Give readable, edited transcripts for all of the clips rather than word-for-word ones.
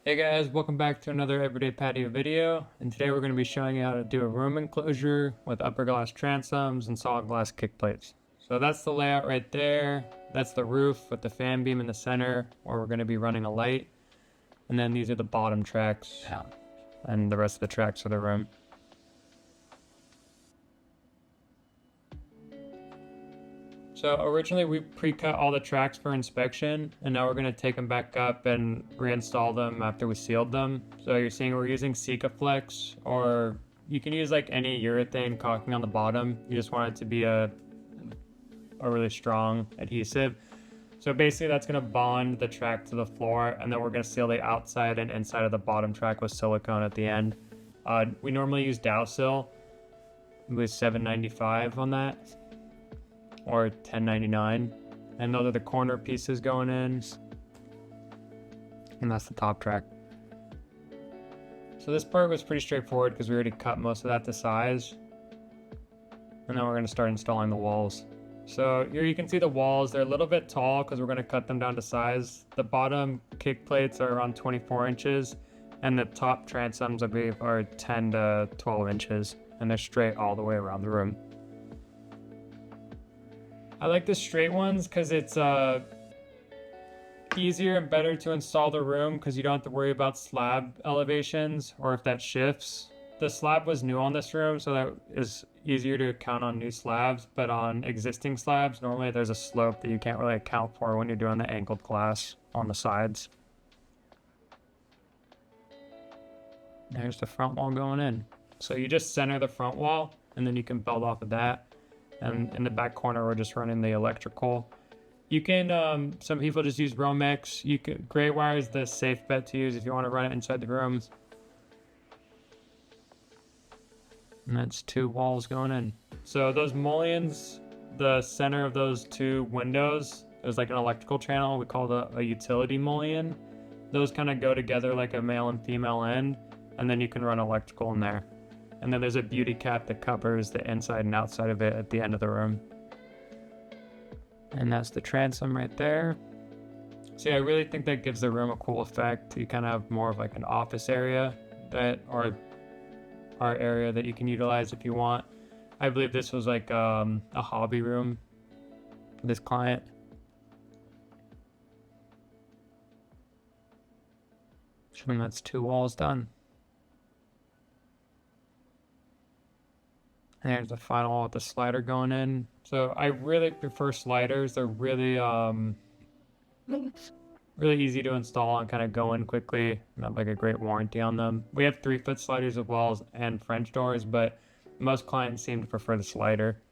Hey guys, welcome back to another Everyday Patio video, and today we're going to be showing you how to do a room enclosure with upper glass transoms and solid glass kickplates. So that's the layout right there. That's the roof with the fan beam in the center where we're going to be running a light. And then these are the bottom tracks and the rest of the tracks for the room. So originally we pre-cut all the tracks for inspection, and now we're going to take them back up and reinstall them after we sealed them. So you're seeing we're using Sikaflex, or you can use like any urethane caulking on the bottom. You just want it to be a really strong adhesive. So basically that's going to bond the track to the floor, and then we're going to seal the outside and inside of the bottom track with silicone at the end. We normally use Dowsil. It was $7.95 on that, or $10.99, and those are the corner pieces going in, and that's the top track. So this part was pretty straightforward because we already cut most of that to size, and then we're going to start installing the walls. So here you can see the walls. They're a little bit tall because we're going to cut them down to size. The bottom kick plates are around 24 inches, and the top transoms I believe are 10 to 12 inches, and they're straight all the way around the room. I like the straight ones because it's easier and better to install the room because you don't have to worry about slab elevations or if that shifts. The slab was new on this room, so that is easier to account on new slabs, but on existing slabs, normally there's a slope that you can't really account for when you're doing the angled glass on the sides. There's the front wall going in. So you just center the front wall, and then you can build off of that. And in the back corner, we're just running the electrical. You can, some people just use Romex. Gray wire is the safe bet to use if you want to run it inside the room. And that's two walls going in. So those mullions, the center of those two windows, there's like an electrical channel. We call it a utility mullion. Those kind of go together like a male and female end, and then you can run electrical in there. And then there's a beauty cap that covers the inside and outside of it at the end of the room. And that's the transom right there. See, I really think that gives the room a cool effect. You kind of have more of like an office area or our area that you can utilize if you want. I believe this was like a hobby room for this client. And that's two walls done. And there's the final wall with the slider going in. So I really prefer sliders. They're really really easy to install and kind of go in quickly and have like a great warranty on them. We have 3-foot sliders with walls and French doors, but most clients seem to prefer the slider.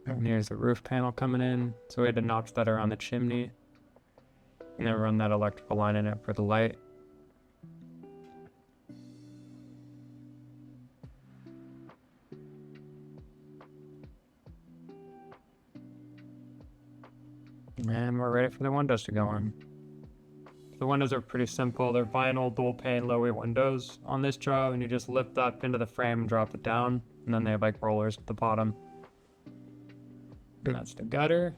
And here's the roof panel coming in. So we had to notch that around the chimney and then run that electrical line in it for the light. And we're ready for the windows to go on. The windows are pretty simple. They're vinyl dual pane low weight windows on this job, and you just lift up into the frame and drop it down, and then they have like rollers at the bottom. And that's the gutter.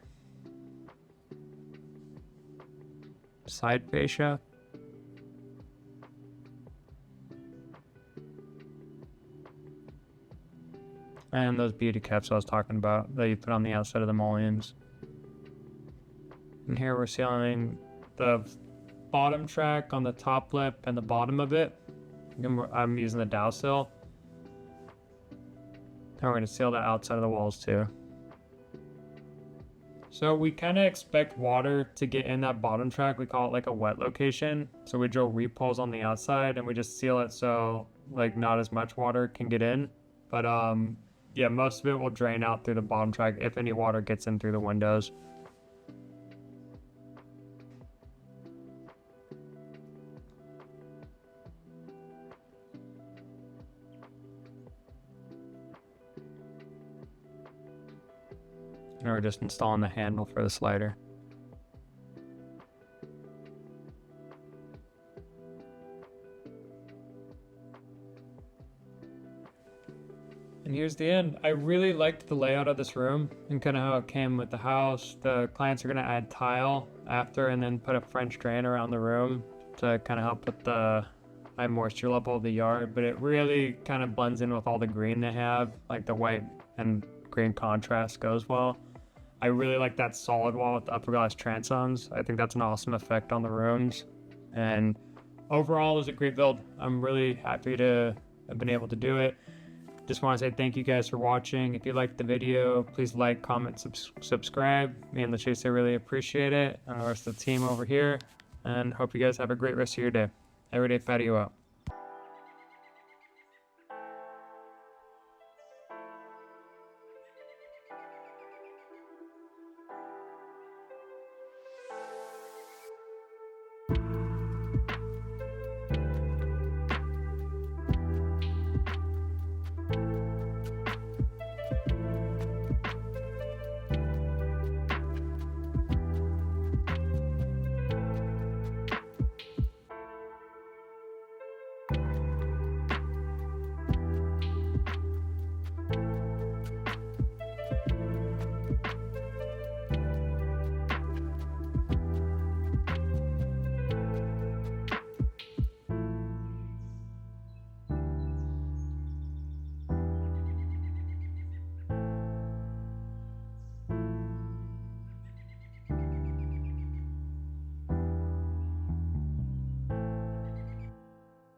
Side fascia. And those beauty caps I was talking about that you put on the outside of the mullions. And here we're sealing the bottom track on the top lip and the bottom of it. I'm using the Dowsil. And we're going to seal the outside of the walls too. So we kind of expect water to get in that bottom track. We call it like a wet location. So we drill reap holes on the outside and we just seal it so like not as much water can get in. But yeah, most of it will drain out through the bottom track if any water gets in through the windows. And we're just installing the handle for the slider. And here's the end. I really liked the layout of this room and kind of how it came with the house. The clients are going to add tile after and then put a French drain around the room to kind of help with the high moisture level of the yard, but it really kind of blends in with all the green they have, like the white and green contrast goes well. I really like that solid wall with the upper glass transoms. I think that's an awesome effect on the rooms, and overall it was a great build. I'm really happy to have been able to do it. Just want to say thank you guys for watching. If you liked the video, please like, comment, subscribe. Me and Leticia really appreciate it, and the rest of the team over here, and hope you guys have a great rest of your day. Everyday Patio out.